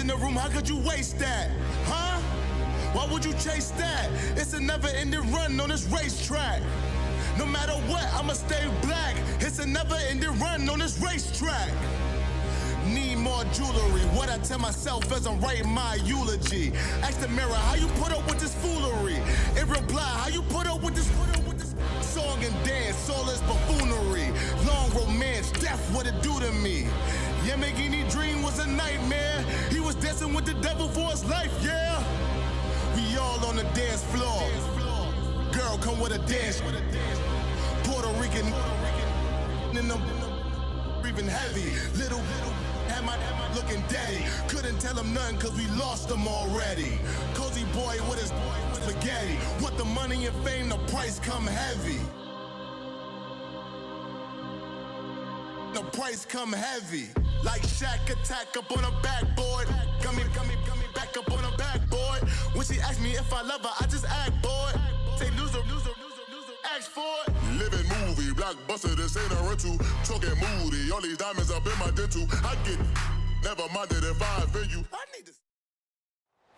in the room, how could you waste that? Huh? Why would you chase that? It's a never-ending run on this racetrack. No matter what, I'ma stay black. It's a never-ending run on this racetrack. Need more jewelry. What I tell myself as I'm writing my eulogy. Ask the mirror, how you put up with this foolery? In reply, how you put up with this song and dance, soulless buffoonery. Long romance, death, what it do to me? Yeah, making me dream was a nightmare. He was dancing with the devil for his life, yeah. We all on the dance floor. Girl, come with a dance. Puerto Rican in them breathing heavy. Little had my looking daddy. Couldn't tell him nothing cause we lost him already. Cozy boy with his spaghetti. What the money and fame, the price come heavy. The price come heavy. Like Shaq attack up on a backboard. Got me back up on a backboard. When she asked me if I love her, I just act bored. Say loser, ask for it. Living movie, blockbuster, this ain't a rental. Talking moody, all these diamonds up in my dental. I get never minded if I offend you. I need to.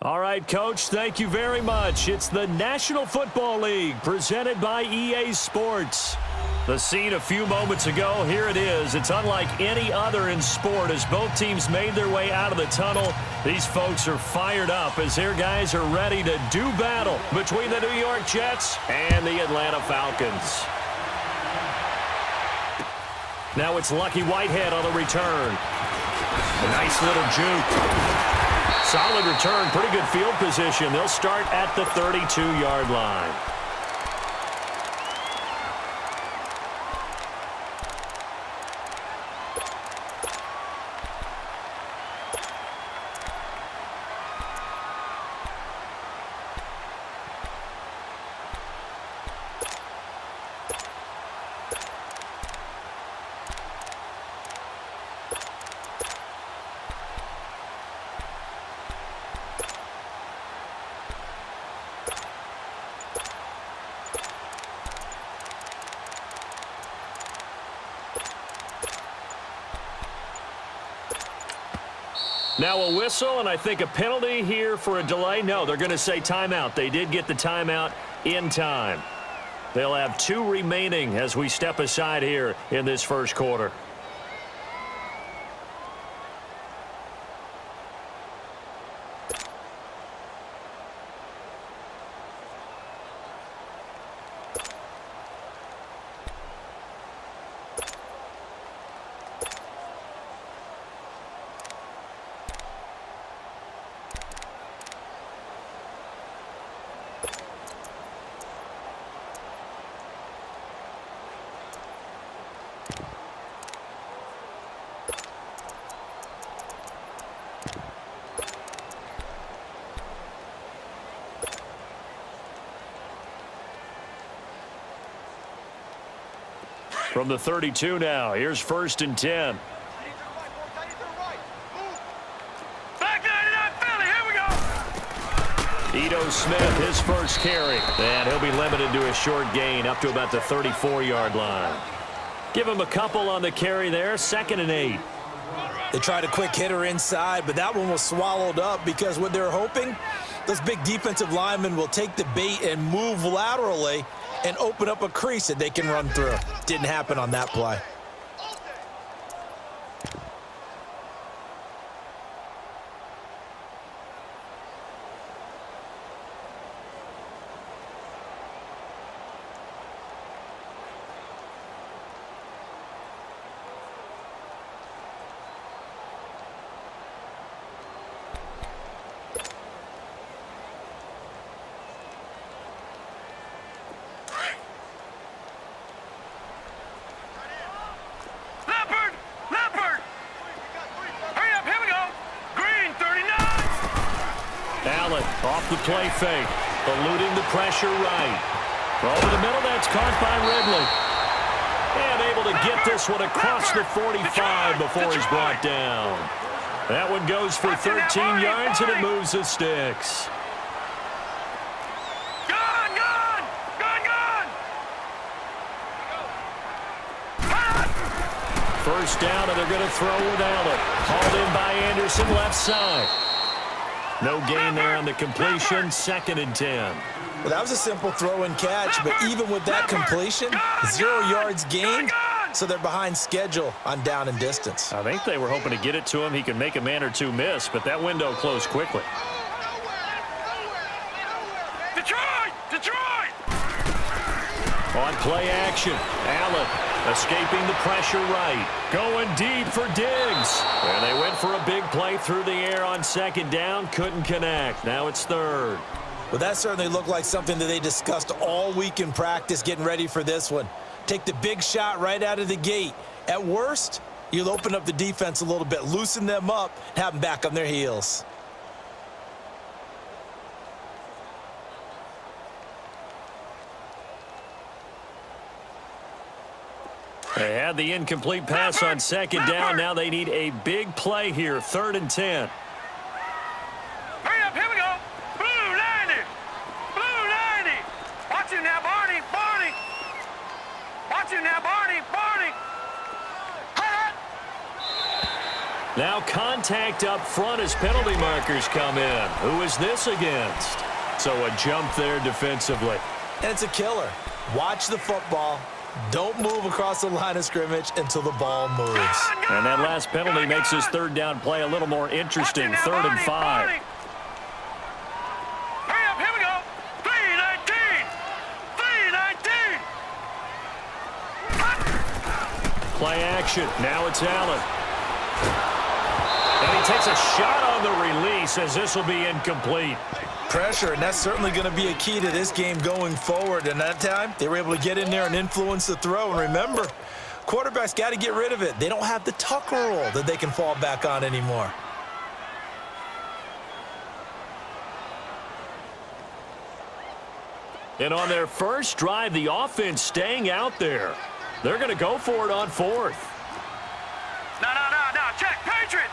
All right, Coach, thank you very much. It's the National Football League presented by EA Sports. The scene a few moments ago, here it is. It's unlike any other in sport as both teams made their way out of the tunnel. These folks are fired up as their guys are ready to do battle between the New York Jets and the Atlanta Falcons. Now it's Lucky Whitehead on the return. A nice little juke. Solid return, pretty good field position. They'll start at the 32-yard line. Now a whistle, and I think a penalty here for a delay. No, they're going to say timeout. They did get the timeout in time. They'll have 2 remaining as we step aside here in this first quarter. From the 32 now, here's 1st and 10. Ito Smith, his first carry. And he'll be limited to a short gain up to about the 34-yard line. Give him a couple on the carry there, 2nd and 8. They tried a quick hitter inside, but that one was swallowed up because what they're hoping, those big defensive linemen will take the bait and move laterally and open up a crease that they can run through. Didn't happen on that play. Off the play fake, eluding the pressure right. Over the middle, that's caught by Ridley. And able to get this one across the 45 before he's brought down. That one goes for 13 yards, and it moves the sticks. First down, and they're going to throw without it. Hauled in by Anderson, left side. No gain there on the completion, 2nd and 10. Well, that was a simple throw and catch, but even with that completion, 0 yards gained, so they're behind schedule on down and distance. I think they were hoping to get it to him. He could make a man or two miss, but that window closed quickly. Detroit! On play action, Allen escaping the pressure right. Going deep for Diggs. And they went for a big play through the air on 2nd down. Couldn't connect. Now it's 3rd. Well, that certainly looked like something that they discussed all week in practice getting ready for this one. Take the big shot right out of the gate. At worst, you'll open up the defense a little bit, loosen them up, have them back on their heels. They had the incomplete pass on 2nd down. Now they need a big play here, 3rd and 10. Hurry up, here we go. Blue 90. Blue 90. Watch him now, Barney. Watch him now, Barney. Now contact up front as penalty markers come in. Who is this against? So a jump there defensively. And it's a killer. Watch the football. Don't move across the line of scrimmage until the ball moves. And that last penalty makes his 3rd down play a little more interesting. 3rd and 5. Hurry up, here we go. 3-19. Play action. Now it's Allen. And he takes a shot on the release as this will be incomplete. Pressure, and that's certainly going to be a key to this game going forward. And that time, they were able to get in there and influence the throw. And remember, quarterbacks got to get rid of it. They don't have the tucker roll that they can fall back on anymore. And on their first drive, the offense staying out there. They're going to go for it on 4th. No. Check. Patriot.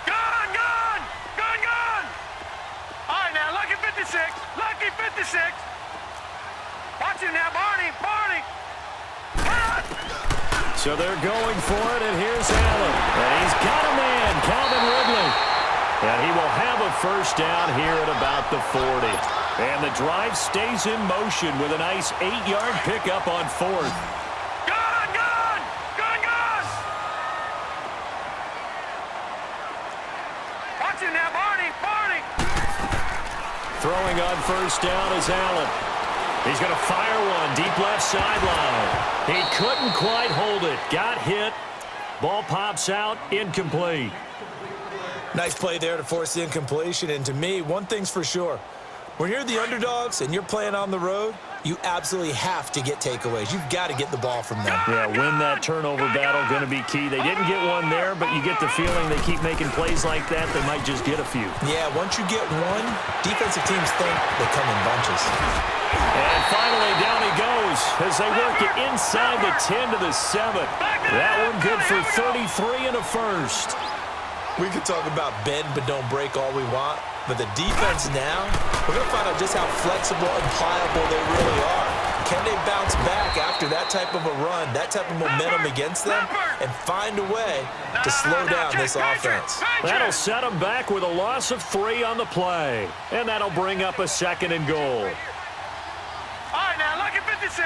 Gun. All right, now, lucky 56. Watch him now, Barney. So they're going for it, and here's Allen. And he's got a man, Calvin Ridley. And he will have a 1st down here at about the 40. And the drive stays in motion with a nice 8-yard pickup on 4th. Gun. Watch him now, Barney. Throwing on 1st down is Allen. He's going to fire one deep left sideline. He couldn't quite hold it. Got hit. Ball pops out. Incomplete. Nice play there to force the incompletion. And to me, one thing's for sure. When you're the underdogs and you're playing on the road, you absolutely have to get takeaways. You've got to get the ball from them. Yeah, win that turnover battle, going to be key. They didn't get one there, but you get the feeling they keep making plays like that, they might just get a few. Yeah, once you get one, defensive teams think they come in bunches. And finally, down he goes as they work it inside the 10 to the 7. That one good for 33 and a 1st. We could talk about bend but don't break all we want, but the defense now, we're going to find out just how flexible and pliable they really are. Can they bounce back after that type of a run, that type of momentum against them, and find a way to slow down this offense? That'll set them back with a loss of 3 on the play, and that'll bring up a 2nd and goal. All right, now, lucky 56.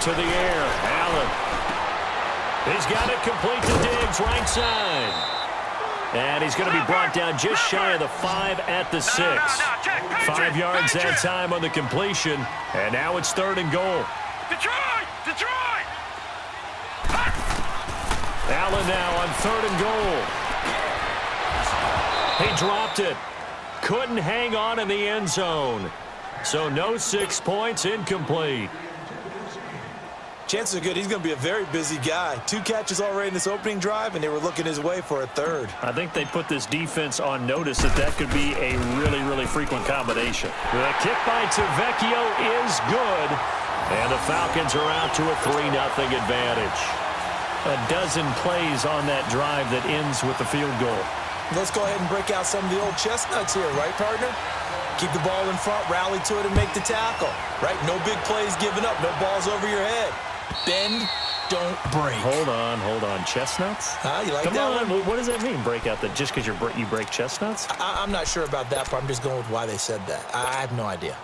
To the air, Allen. He's got it complete to Diggs, right side. And he's going to be brought down just shy of the 5 at the 6. 5 yards that time on the completion, and now it's 3rd and goal. Detroit! Allen now on 3rd and goal. He dropped it. Couldn't hang on in the end zone. So no 6 points, incomplete. Chances are good he's going to be a very busy guy. 2 catches already in this opening drive, and they were looking his way for a 3rd. I think they put this defense on notice that could be a really, really frequent combination. The kick by Tavecchio is good, and the Falcons are out to a 3-0 advantage. A dozen plays on that drive that ends with the field goal. Let's go ahead and break out some of the old chestnuts here, right, partner? Keep the ball in front, rally to it, and make the tackle, right? No big plays given up, no balls over your head. Bend, don't break. Hold on. Chestnuts? You like Come that on. one? What does that mean, break out the, just because you break chestnuts? I'm not sure about that part. I'm just going with why they said that. I have no idea.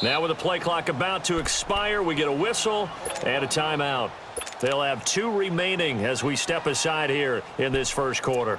Now with the play clock about to expire, we get a whistle and a timeout. They'll have 2 remaining as we step aside here in this first quarter.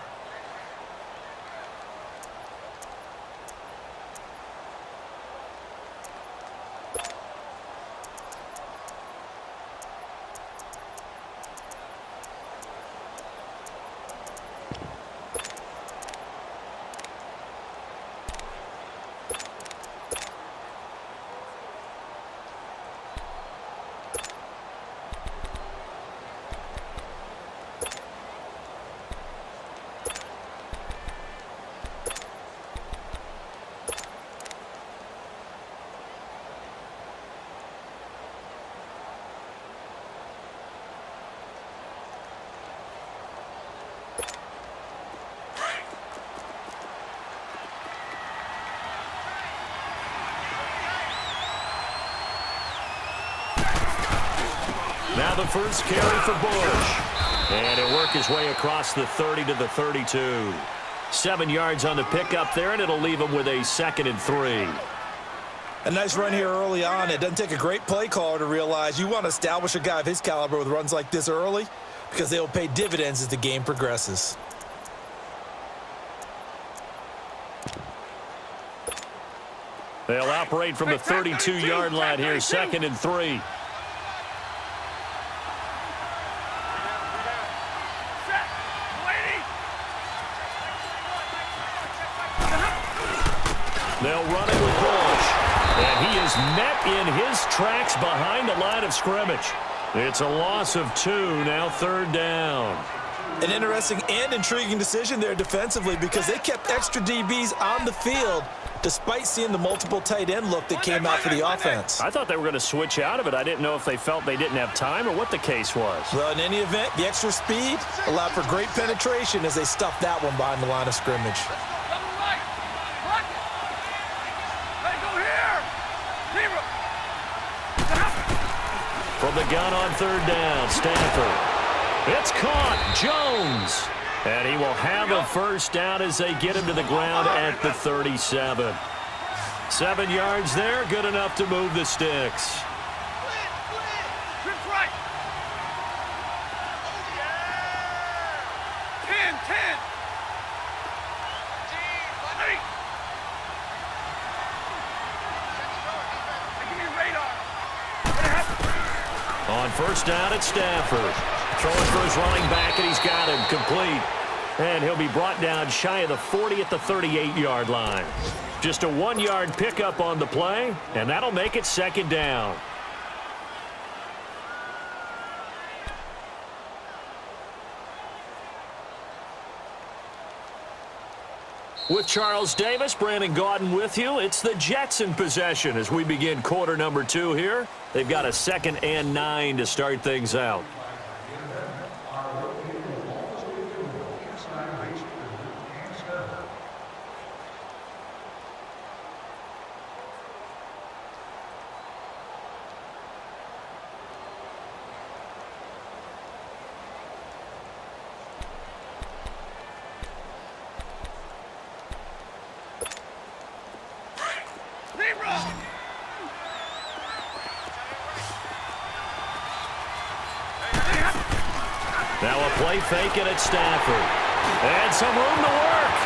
Now the first carry for Bush. And he'll work his way across the 30 to the 32. 7 yards on the pickup there, and it'll leave him with a 2nd and 3. A nice run here early on. It doesn't take a great play caller to realize you want to establish a guy of his caliber with runs like this early because they will pay dividends as the game progresses. They'll operate from the 32-yard line here, 2nd and 3. They'll run it with Bush. And he is met in his tracks behind the line of scrimmage. It's a loss of 2, now 3rd down. An interesting and intriguing decision there defensively because they kept extra DBs on the field despite seeing the multiple tight end look that came out for the offense. I thought they were going to switch out of it. I didn't know if they felt they didn't have time or what the case was. Well, in any event, the extra speed allowed for great penetration as they stuffed that one behind the line of scrimmage. From the gun on 3rd down, Stanford. It's caught, Jones. And he will have a first down as they get him to the ground at the 37. 7 yards there, good enough to move the sticks. On 1st down at Stanford. Throwing for his running back, and he's got him complete. And he'll be brought down shy of the 40 at the 38-yard line. Just a 1-yard pickup on the play, and that'll make it 2nd down. With Charles Davis, Brandon Gaudin with you. It's the Jets in possession as we begin quarter number 2 here. They've got a 2nd and 9 to start things out. Now a play fake it at Stanford. And some room to work.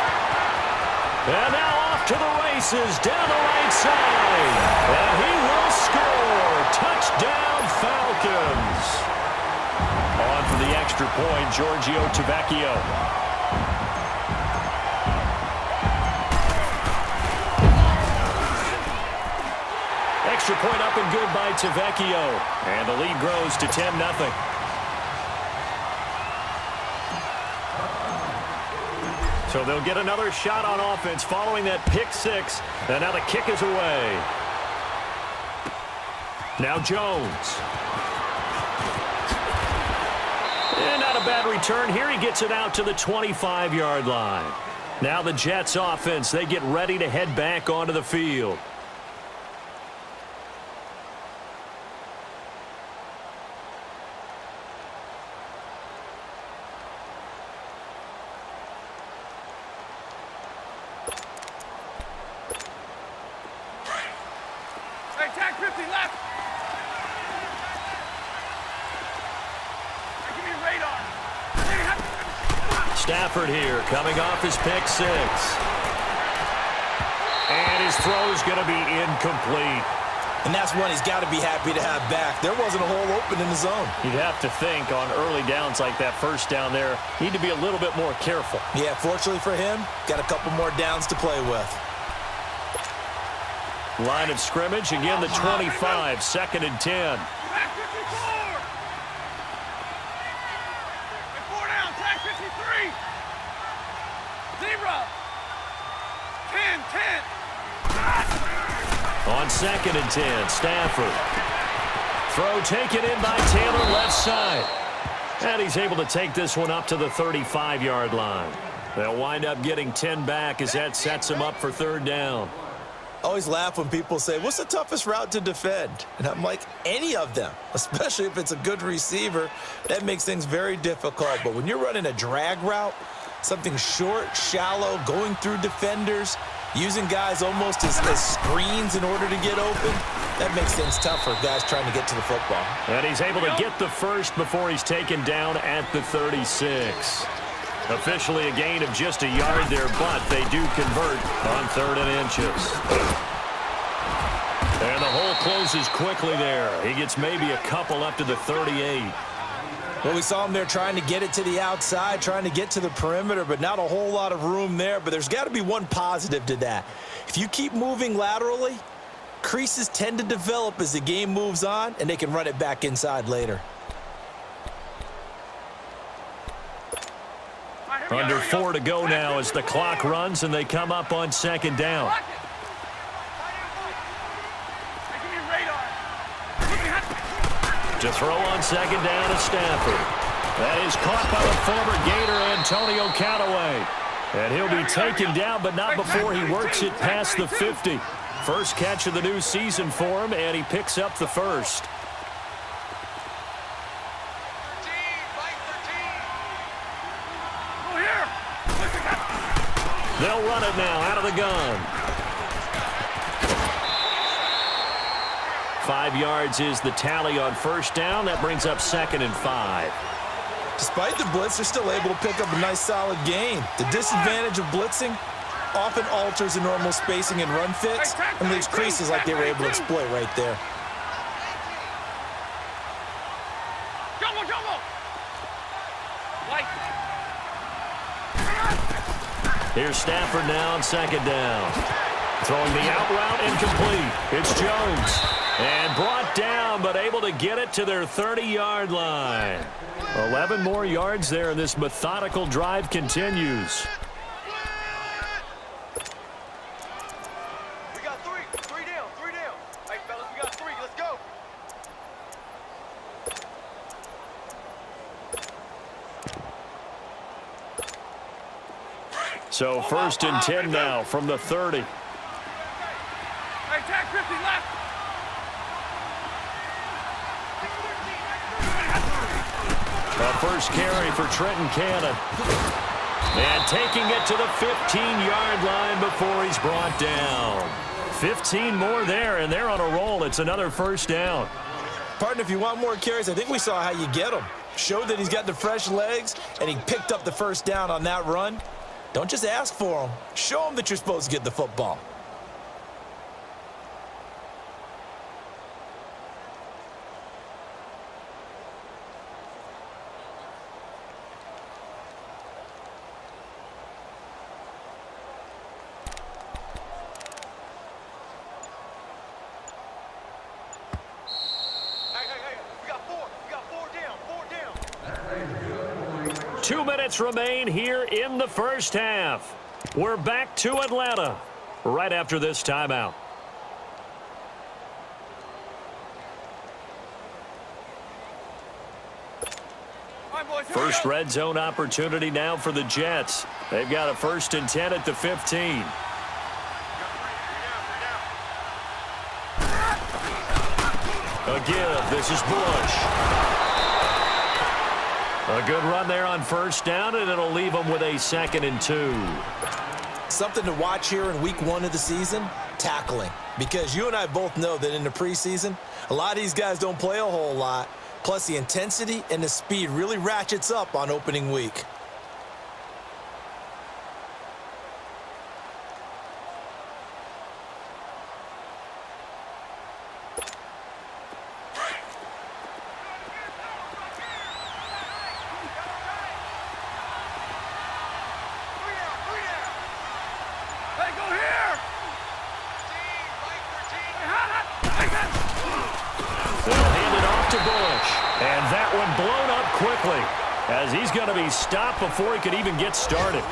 And now off to the races down the right side. And he will score. Touchdown, Falcons. On for the extra point, Giorgio Tavecchio. Extra point up and good by Tavecchio. And the lead grows to 10-0. So they'll get another shot on offense following that pick six. And now the kick is away. Now Jones. And not a bad return here. He gets it out to the 25-yard line. Now the Jets offense, they get ready to head back onto the field. Hey, tag 50 left. Hey, give me a radar. Stafford here, coming off his pick six. And his throw is going to be incomplete. And that's one he's got to be happy to have back. There wasn't a hole open in the zone. You'd have to think on early downs like that first down there, need to be a little bit more careful. Yeah, fortunately for him, got a couple more downs to play with. Line of scrimmage, again the 25, 2nd and 10. Tag 54. And 4 down, tag 53. 0. 10. On 2nd and 10, Stafford. Throw taken in by Taylor, left side. And he's able to take this one up to the 35-yard line. They'll wind up getting 10 back as that sets him up for 3rd down. Always laugh when people say, what's the toughest route to defend? And I'm like, any of them, especially if it's a good receiver. That makes things very difficult. But when you're running a drag route, something short, shallow, going through defenders, using guys almost as screens in order to get open, that makes things tough for guys trying to get to the football. And he's able to get the first before he's taken down at the 36. Officially a gain of just a yard there, but they do convert on 3rd and inches. And the hole closes quickly there. He gets maybe a couple up to the 38. Well, we saw him there trying to get it to the outside, trying to get to the perimeter, but not a whole lot of room there. But there's got to be one positive to that. If you keep moving laterally, creases tend to develop as the game moves on, and they can run it back inside later. Under 4 to go now as the clock runs and they come up on 2nd down. To throw on 2nd down to Stafford. That is caught by the former Gator Antonio Callaway. And he'll be taken down, but not before he works it past the 50. First catch of the new season for him, and he picks up the first. They'll run it now out of the gun. 5 yards is the tally on 1st down. That brings up 2nd and 5. Despite the blitz, they're still able to pick up a nice, solid gain. The disadvantage of blitzing often alters the normal spacing and run fits and leaves creases like they were able to exploit right there. Here's Stafford now on 2nd down. Throwing the out route incomplete. It's Jones. And brought down, but able to get it to their 30-yard line. 11 more yards there, and this methodical drive continues. We got 3. 3 down. 3 down. Hey, fellas, we got 3. Let's go. So 1st and 10 now from the 30. Hey, tag 50 left. A first carry for Trenton Cannon. And taking it to the 15-yard line before he's brought down. 15 more there, and they're on a roll. It's another 1st down. Partner, if you want more carries, I think we saw how you get them. Showed that he's got the fresh legs, and he picked up the 1st down on that run. Don't just ask for them. Show them that you're supposed to get the football. 2 minutes remain here in the first half. We're back to Atlanta right after this timeout. First red zone opportunity now for the Jets. They've got a 1st and 10 at the 15. A give. This is Bush. A good run there on 1st down, and it'll leave them with a 2nd and 2. Something to watch here in week 1 of the season, tackling. Because you and I both know that in the preseason, a lot of these guys don't play a whole lot. Plus, the intensity and the speed really ratchets up on opening week. And that one blown up quickly as he's going to be stopped before he could even get started.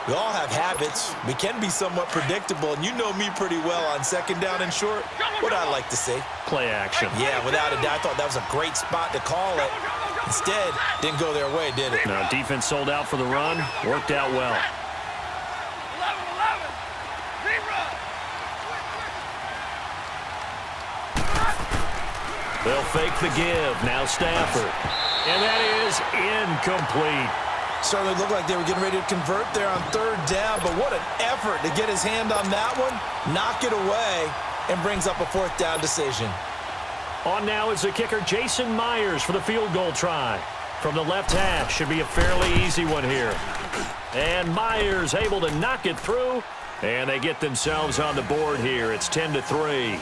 We all have habits. We can be somewhat predictable, and you know me pretty well on 2nd down and short. What I like to say. Play action. Yeah, without a doubt, I thought that was a great spot to call it. Instead, didn't go their way, did it? No, defense sold out for the run. Worked out well. 11-11. They'll fake the give. Now Stafford. And that is incomplete. Certainly looked like they were getting ready to convert there on 3rd down, but what an effort to get his hand on that one, knock it away, and brings up a 4th down decision. On now is the kicker, Jason Myers, for the field goal try. From the left hash, should be a fairly easy one here. And Myers able to knock it through, and they get themselves on the board here. It's 10-3.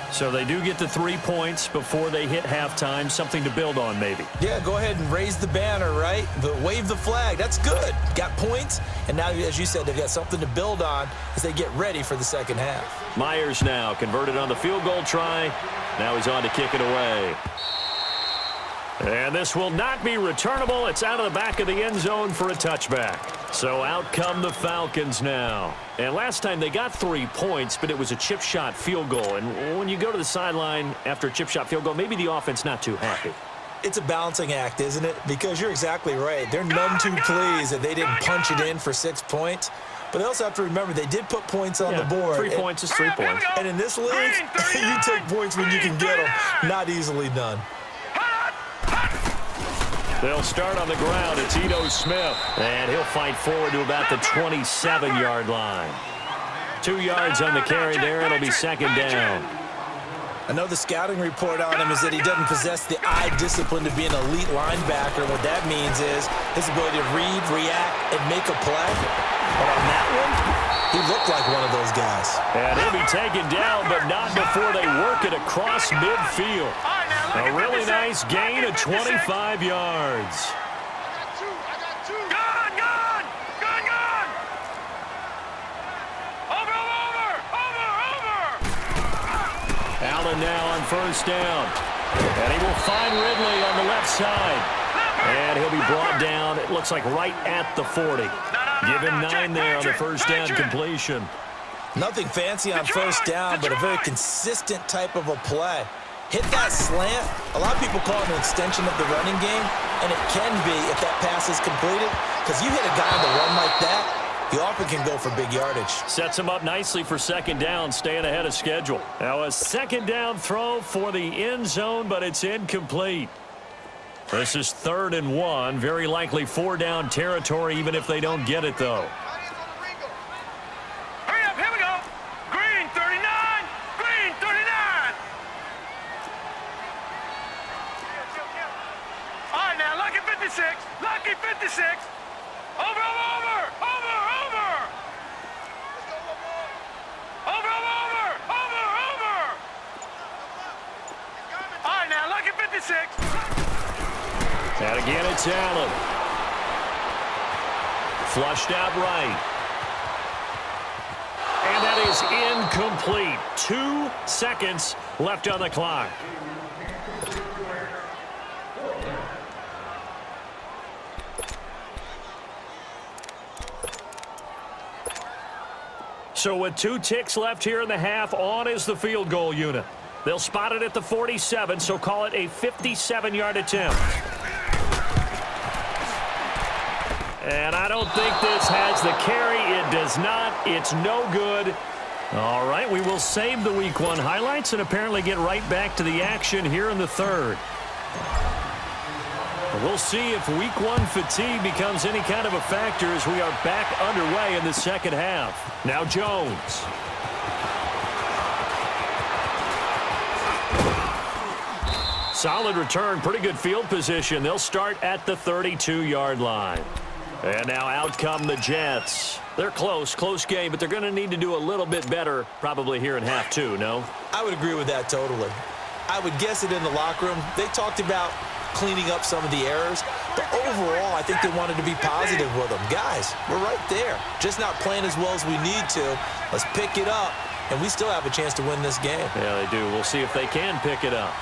So they do get the 3 points before they hit halftime. Something to build on, maybe. Yeah, go ahead and raise the banner, right? But wave the flag. That's good. Got points. And now, as you said, they've got something to build on as they get ready for the 2nd half. Myers now converted on the field goal try. Now he's on to kick it away. And this will not be returnable. It's out of the back of the end zone for a touchback. So out come the Falcons now. And last time they got 3 points, but it was a chip shot field goal. And when you go to the sideline after a chip shot field goal, maybe the offense not too happy. It's a balancing act, isn't it? Because you're exactly right. They're none too pleased that they didn't punch it in for 6 points. But they also have to remember they did put points on the board. 3 points is 3 points. And in this league, you take points when you can get them. Not easily done. They'll start on the ground. It's Ito Smith. And he'll fight forward to about the 27-yard line. 2 yards on the carry there. It'll be 2nd down. I know the scouting report on him is that he doesn't possess the eye discipline to be an elite linebacker. What that means is his ability to read, react, and make a play. But on that one, he looked like one of those guys. And he'll be taken down, but not before they work it across midfield. A really nice gain of 25 yards. Allen now on 1st down. And he will find Ridley on the left side. And he'll be brought down, it looks like right at the 40. Give him 9 there on the 1st down completion. Nothing fancy on 1st down, but a very consistent type of a play. Hit that slant. A lot of people call it an extension of the running game, and it can be if that pass is completed, because you hit a guy on the run like that, he often can go for big yardage. Sets him up nicely for 2nd down, staying ahead of schedule. Now a 2nd down throw for the end zone, but it's incomplete. This is 3rd and 1, very likely 4 down territory, even if they don't get it, though. Hurry up, here we go. Green 39, green 39. All right, now, lucky 56, lucky 56. Over, over, over, over, over. Over, over, over, over. All right, now, lucky 56. And again, it's Allen. Flushed out right. And that is incomplete. 2 seconds left on the clock. So with 2 ticks left here in the half, on is the field goal unit. They'll spot it at the 47, so call it a 57-yard attempt. And I don't think this has the carry. It does not. It's no good. All right, we will save the Week 1 highlights and apparently get right back to the action here in the third. We'll see if Week 1 fatigue becomes any kind of a factor as we are back underway in the second half. Now Jones. Solid return, pretty good field position. They'll start at the 32-yard line. And now out come the Jets. They're close game, but they're going to need to do a little bit better probably here in half 2, no? I would agree with that totally. I would guess it in the locker room. They talked about cleaning up some of the errors, but overall, I think they wanted to be positive with them. Guys, we're right there. Just not playing as well as we need to. Let's pick it up, and we still have a chance to win this game. Yeah, they do. We'll see if they can pick it up.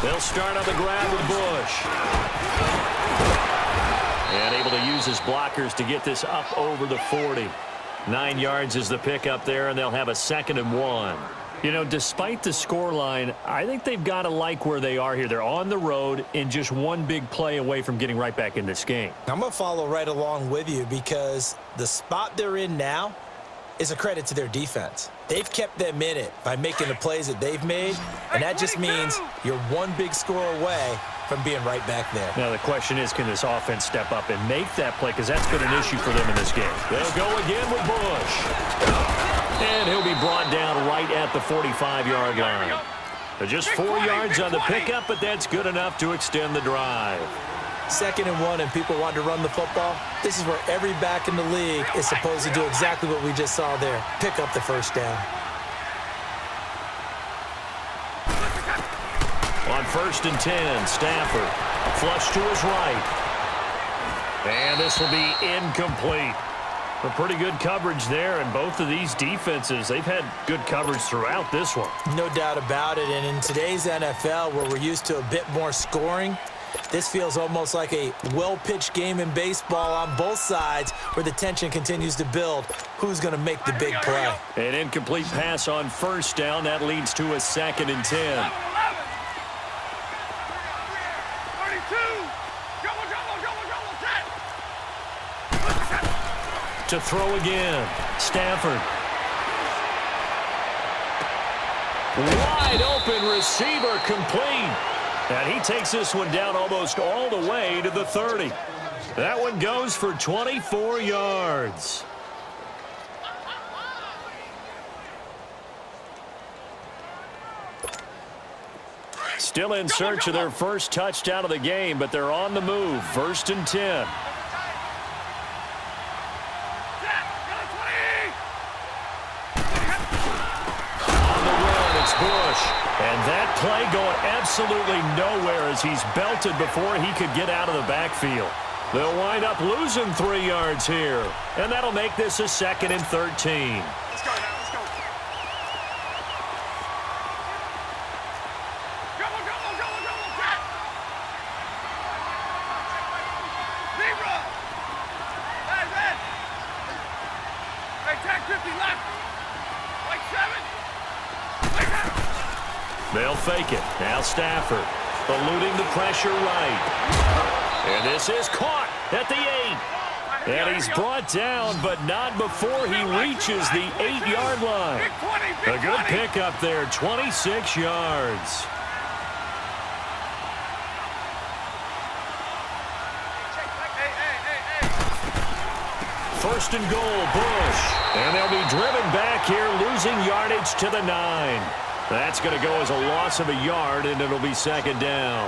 They'll start on the grab with Bush. And able to use his blockers to get this up over the 40. 9 yards is the pickup there, and they'll have a 2nd and 1. You know, despite the scoreline, I think they've got to like where they are here. They're on the road and just one big play away from getting right back in this game. I'm going to follow right along with you because the spot they're in now is a credit to their defense. They've kept them in it by making the plays that they've made, and that just means you're one big score away from being right back there. Now the question is, can this offense step up and make that play? Because that's been an issue for them in this game. They'll go again with Bush. And he'll be brought down right at the 45-yard line. Just 4 yards on the pickup, but that's good enough to extend the drive. 2nd and 1, and people want to run the football. This is where every back in the league is supposed to do exactly what we just saw there. Pick up the first down. On 1st and 10, Stafford. Flush to his right. And this will be incomplete. A pretty good coverage there, and both of these defenses, they've had good coverage throughout this one. No doubt about it, and in today's NFL, where we're used to a bit more scoring, this feels almost like a well-pitched game in baseball on both sides where the tension continues to build. Who's going to make the big play? An incomplete pass on 1st down. That leads to a 2nd and 10. To throw again. Stafford. Wide open receiver complete. And he takes this one down almost all the way to the 30. That one goes for 24 yards. Still in search of their first touchdown of the game, but they're on the move. 1st and 10. Bush. And that play going absolutely nowhere as he's belted before he could get out of the backfield. They'll wind up losing 3 yards here. And that'll make this a 2nd and 13. Let's go now, let's go. Go, Jack. Zebra. Red. Hey, Jack 50 left. Like 7. They'll fake it. Now Stafford eluding the pressure right. And this is caught at the 8. And he's brought down, but not before he reaches the 8-yard line. A good pickup there, 26 yards. First and goal, Bush. And they'll be driven back here, losing yardage to the 9. That's going to go as a loss of a yard, and it'll be 2nd down.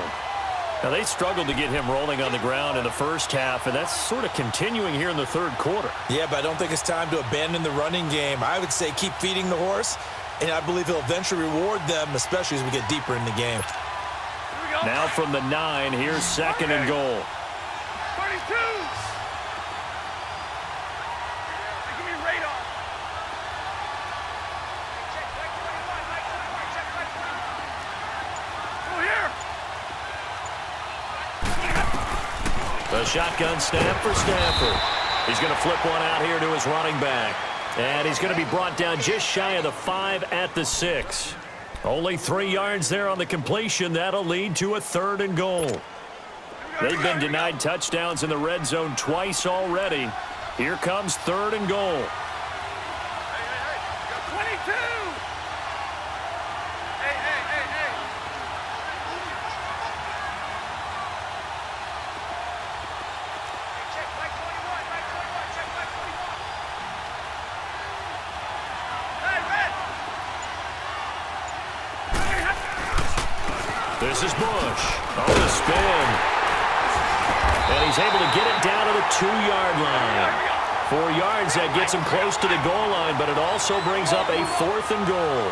Now, they struggled to get him rolling on the ground in the first half, and that's sort of continuing here in the 3rd quarter. Yeah, but I don't think it's time to abandon the running game. I would say keep feeding the horse, and I believe he'll eventually reward them, especially as we get deeper in the game. Now from the 9, here's 2nd and goal. 32. Give me radar. The shotgun snap for Stafford. He's going to flip one out here to his running back. And he's going to be brought down just shy of the 5 at the 6. Only 3 yards there on the completion. That'll lead to a 3rd and goal. They've been denied touchdowns in the red zone twice already. Here comes 3rd and goal. 22. This is Bush on the spin. And he's able to get it down to the 2-yard line. 4 yards, that gets him close to the goal line, but it also brings up a 4th and goal.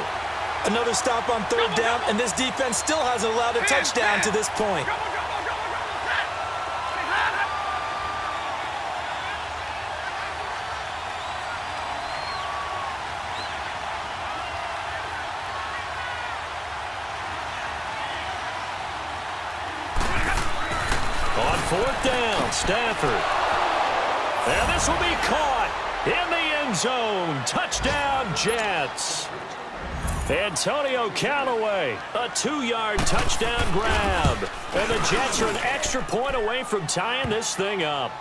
Another stop on 3rd down, and this defense still hasn't allowed a touchdown to this point. On 4th down, Stafford. And this will be caught in the end zone. Touchdown, Jets. Antonio Callaway, a 2-yard touchdown grab. And the Jets are an extra point away from tying this thing up.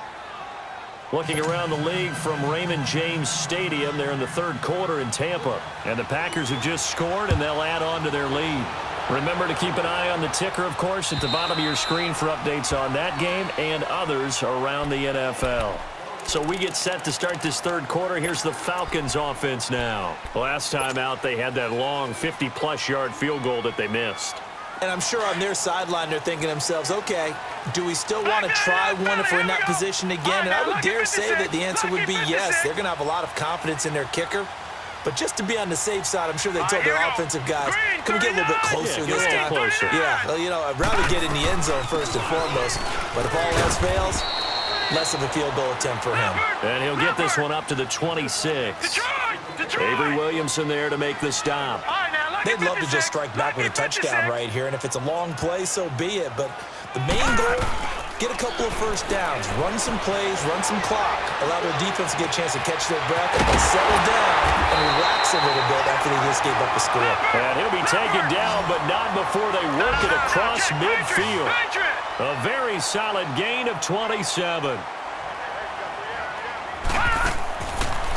Looking around the league from Raymond James Stadium, they're in the 3rd quarter in Tampa. And the Packers have just scored, and they'll add on to their lead. Remember to keep an eye on the ticker, of course, at the bottom of your screen for updates on that game and others around the NFL. So we get set to start this 3rd quarter. Here's the Falcons offense now. Last time out, they had that long 50-plus yard field goal that they missed. And I'm sure on their sideline they're thinking to themselves, okay, do we still want to try one if we're in that position again? And I would dare say that the answer would be yes. They're going to have a lot of confidence in their kicker. But just to be on the safe side, I'm sure they told their offensive guys, can we get a little bit closer this time? Yeah, well, you know, I'd rather get in the end zone first and foremost. But if all else fails, less of a field goal attempt for him. And he'll get this one up to the 26. Avery Williamson there to make the stop. They'd love to just strike back with a touchdown right here. And if it's a long play, so be it. But the main goal, get a couple of first downs, run some plays, run some clock, allow their defense to get a chance to catch their breath, settle down, and relax a little bit after they just gave up a score. And he'll be taken down, but not before they work it across midfield. A very solid gain of 27.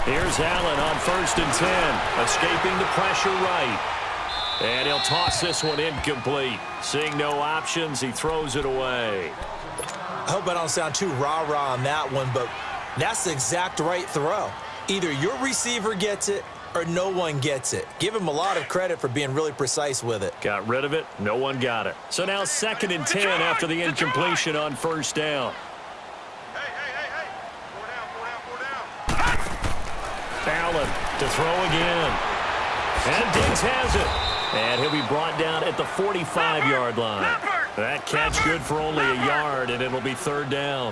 Here's Allen on 1st and 10, escaping the pressure right. And he'll toss this one incomplete. Seeing no options, he throws it away. I hope I don't sound too rah-rah on that one, but that's the exact right throw. Either your receiver gets it or no one gets it. Give him a lot of credit for being really precise with it. Got rid of it. No one got it. So now 2nd and 10 after the incompletion on 1st down. Allen to throw again. And Diggs has it. And he'll be brought down at the 45-yard line. That catch good for only a yard, and it'll be 3rd down.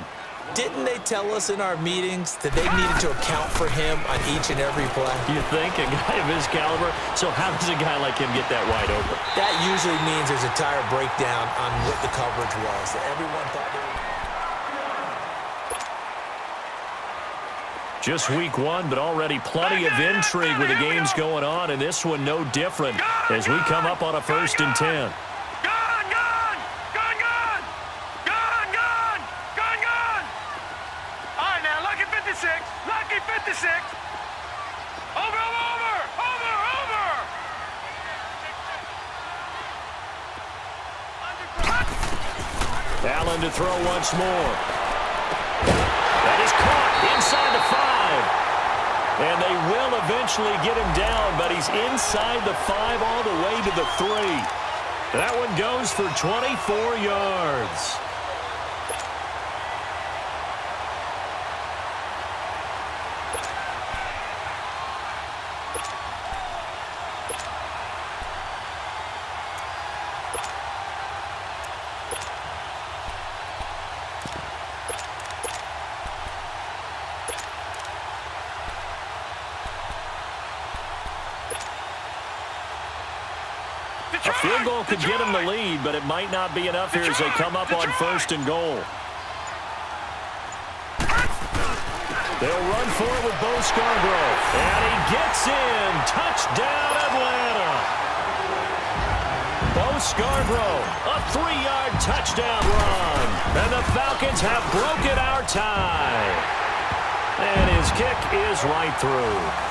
Didn't they tell us in our meetings that they needed to account for him on each and every play? You think? A guy of his caliber? So how does a guy like him get that wide open? That usually means there's a tire breakdown on what the coverage was. That everyone thought they were... Just week 1, but already plenty of intrigue with the games going on, and this one no different as we come up on a 1st and 10. Lucky 56. Over. Allen to throw once more. That is caught inside the 5. And they will eventually get him down, but he's inside the 5 all the way to the 3. That one goes for 24 yards. A field goal could get him the lead, but it might not be enough here as they come up on 1st and goal. They'll run for it with Bo Scarborough. And he gets in. Touchdown, Atlanta. Bo Scarborough, a 3-yard touchdown run. And the Falcons have broken our tie. And his kick is right through.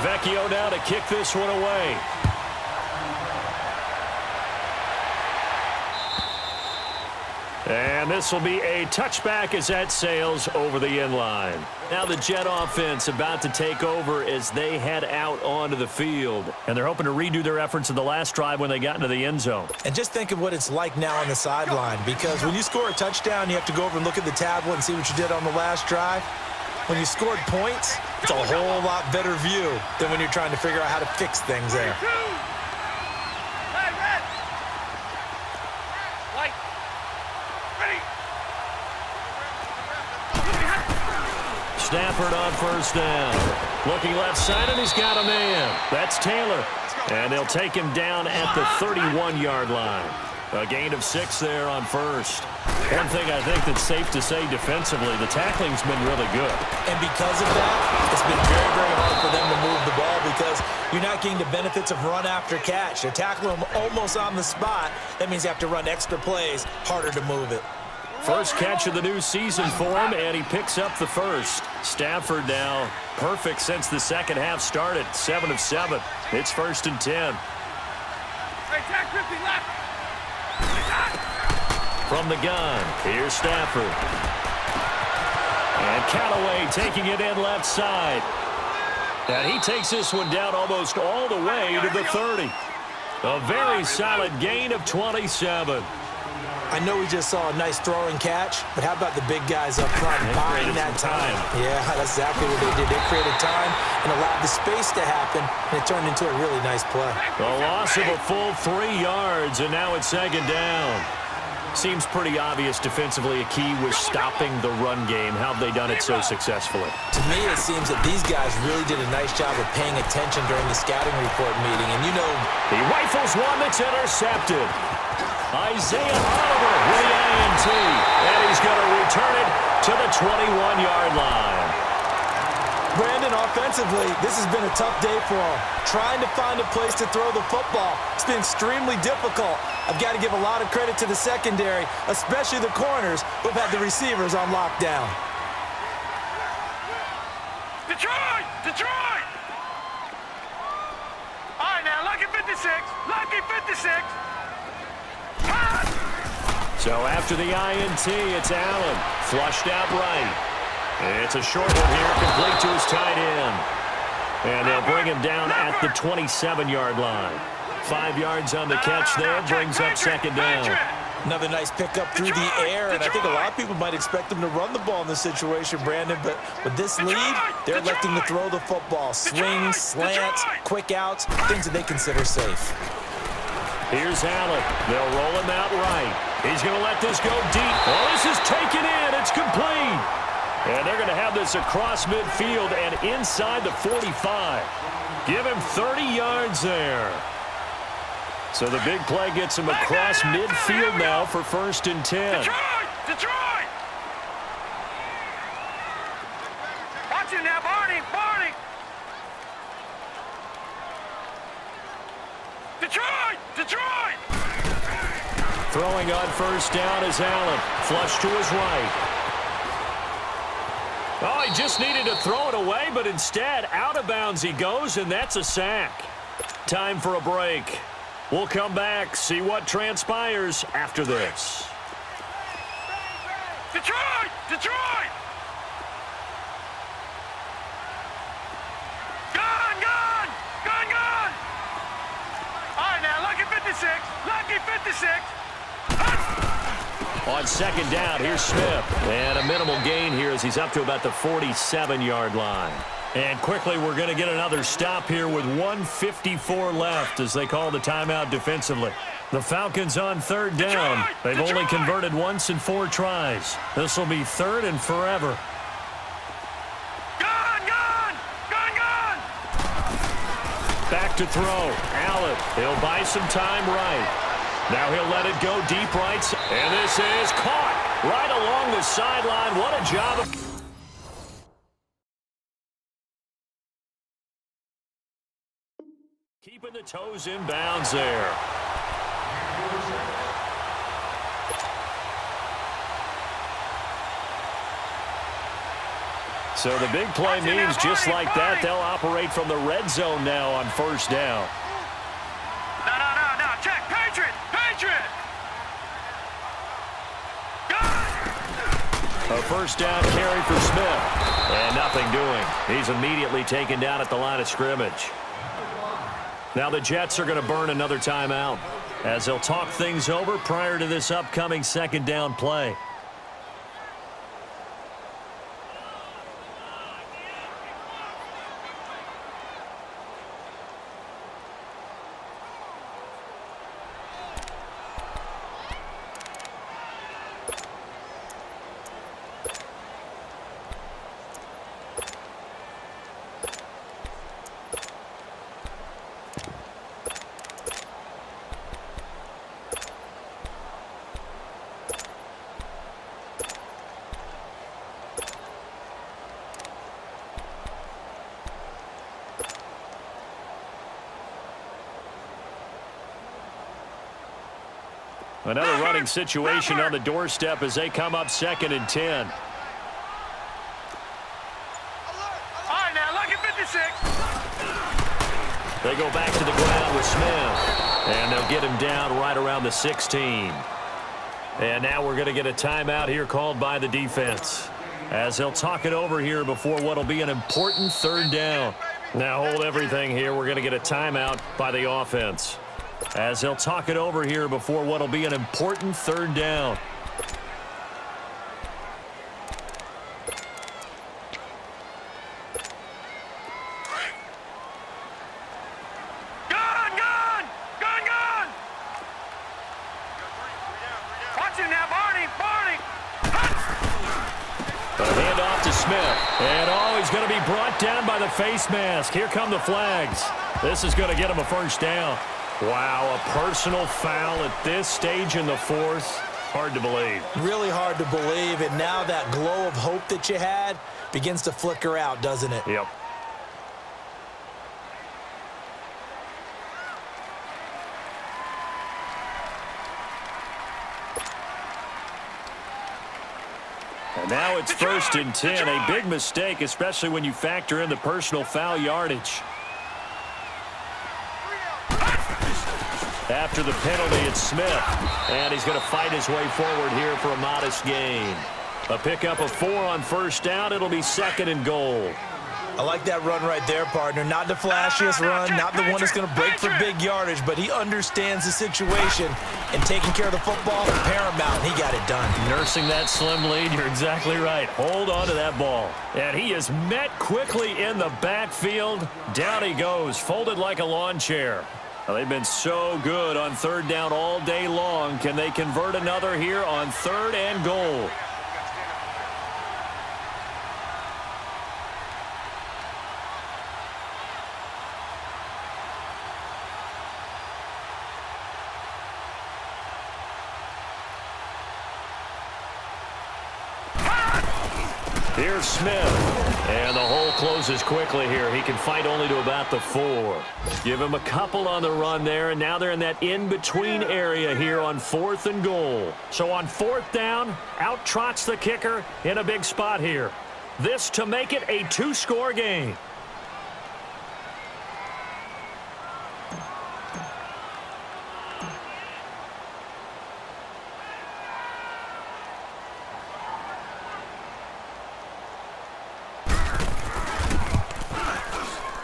Vecchio now to kick this one away. And this will be a touchback as that sails over the end line. Now the Jet offense about to take over as they head out onto the field. And they're hoping to redo their efforts in the last drive when they got into the end zone. And just think of what it's like now on the sideline, because when you score a touchdown, you have to go over and look at the tablet and see what you did on the last drive. When you scored points, it's a whole lot better view than when you're trying to figure out how to fix things there. Stafford on first down. Looking left side, and he's got a man. That's Taylor. And they'll take him down at the 31-yard line. A gain of 6 there on first. One thing I think that's safe to say defensively, the tackling's been really good. And because of that, it's been very, very hard for them to move the ball because you're not getting the benefits of run after catch. They're tackling them almost on the spot. That means you have to run extra plays, harder to move it. First catch of the new season for him, and he picks up the first. Stafford now perfect since the second half started. 7 of 7. It's 1st and 10. Hey, Jack 50 left. From the gun, here's Stafford. And Callaway taking it in left side. And he takes this one down almost all the way to the 30. A very solid gain of 27. I know we just saw a nice throwing catch, but how about the big guys up front buying that time? Yeah, that's exactly what they did. They created time and allowed the space to happen, and it turned into a really nice play. A loss of a full 3 yards, and now it's 2nd down. Seems pretty obvious defensively a key was stopping the run game. How have they done it so successfully? To me, it seems that these guys really did a nice job of paying attention during the scouting report meeting, and you know... He rifles one that's intercepted. Isaiah Oliver with the INT, and he's going to return it to the 21-yard line. Brandon, offensively, this has been a tough day for him. Trying to find a place to throw the football. It's been extremely difficult. I've got to give a lot of credit to the secondary, especially the corners who've had the receivers on lockdown. Detroit! Detroit! All right, now, lucky 56. Lucky 56. So after the INT, it's Allen. Flushed out right. It's a short one here, complete to his tight end. And they'll bring him down at the 27-yard line. 5 yards on the catch there, brings up 2nd down. Another nice pickup through the air, and I think a lot of people might expect them to run the ball in this situation, Brandon, but with this lead, they're electing to throw the football. Swings, slants, quick outs, things that they consider safe. Here's Allen. They'll roll him out right. He's going to let this go deep. Oh, this is taken in. It's complete. And they're going to have this across midfield and inside the 45. Give him 30 yards there. So the big play gets him across midfield now for 1st and 10. Detroit! Detroit! Watch it now, Barney! Barney! Detroit! Detroit! Throwing on first down is Allen. Flush to his right. Oh, he just needed to throw it away, but instead, out of bounds he goes, and that's a sack. Time for a break. We'll come back, see what transpires after this. Detroit! Detroit! Gun! Gun! Gun! Gun! All right, now, lucky 56. Lucky 56. On 2nd down, here's Smith. And a minimal gain here as he's up to about the 47-yard line. And quickly, we're going to get another stop here with 1:54 left as they call the timeout defensively. The Falcons on 3rd down. They've only converted once in 4 tries. This will be 3rd and forever. Gun! Gun! Gun! Gun! Back to throw. Allen. He'll buy some time right. Now he'll let it go deep right. And this is caught right along the sideline. What a job of... keeping the toes in bounds there. So the big play means just like that, they'll operate from the red zone now on first down. No. Check. Patriot. A first down carry for Smith. And nothing doing. He's immediately taken down at the line of scrimmage. Now the Jets are going to burn another timeout as they'll talk things over prior to this upcoming second down play. Another running situation on the doorstep as they come up 2nd and 10. All right, now, look at 56. They go back to the ground with Smith. And they'll get him down right around the 16. And now we're going to get a timeout here called by the defense, as they'll talk it over here before what will be an important third down. Now hold everything here. We're going to get a timeout by the offense, as they'll talk it over here before what will be an important third down. Gun! Watch him now, Barney! A handoff to Smith. And he's going to be brought down by the face mask. Here come the flags. This is going to get him a first down. Wow, a personal foul at this stage in the fourth. Hard to believe. Really hard to believe, and now that glow of hope that you had begins to flicker out, doesn't it? Yep. And now it's 1st and 10. A big mistake, especially when you factor in the personal foul yardage. After the penalty, it's Smith. And he's going to fight his way forward here for a modest gain. A pickup of 4 on first down. It'll be 2nd and goal. I like that run right there, partner. Not the flashiest run, not the one that's going to break for big yardage, but he understands the situation, and taking care of the football is paramount. He got it done. Nursing that slim lead, you're exactly right. Hold on to that ball. And he is met quickly in the backfield. Down he goes, folded like a lawn chair. Well, they've been so good on third down all day long. Can they convert another here on 3rd and goal? Here's Smith, and the hole closes quickly here. He can fight only to about the 4. Give him a couple on the run there, and now they're in that in-between area here on 4th and goal. So on 4th down, out trots the kicker in a big spot here. This to make it a 2-score game.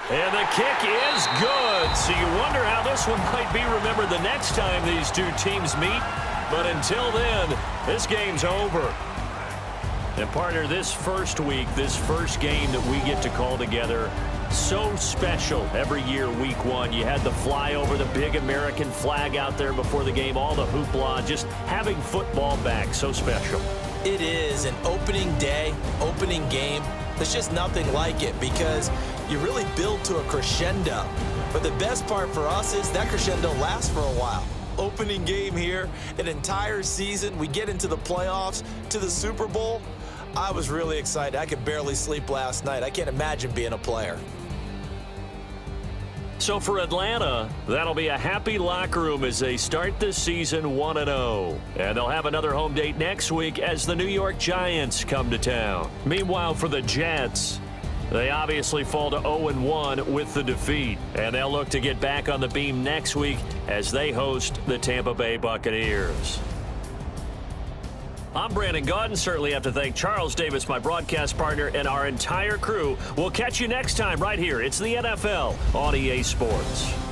And the kick is good. So you wonder how this one might be remembered the next time these two teams meet. But until then, this game's over. And partner, this first week, this first game that we get to call together, so special every year, week 1. You had the flyover, the big American flag out there before the game, all the hoopla, just having football back, so special. It is an opening day, opening game. There's just nothing like it because you really build to a crescendo. But the best part for us is that crescendo lasts for a while. opening game here, an entire season. We get into the playoffs, to the Super Bowl. I was really excited. I could barely sleep last night. I can't imagine being a player. So for Atlanta, that'll be a happy locker room as they start this season 1-0. And they'll have another home date next week as the New York Giants come to town. Meanwhile, for the Jets, they obviously fall to 0-1 with the defeat. And they'll look to get back on the beam next week as they host the Tampa Bay Buccaneers. I'm Brandon Gaudin. Certainly have to thank Charles Davis, my broadcast partner, and our entire crew. We'll catch you next time right here. It's the NFL on EA Sports.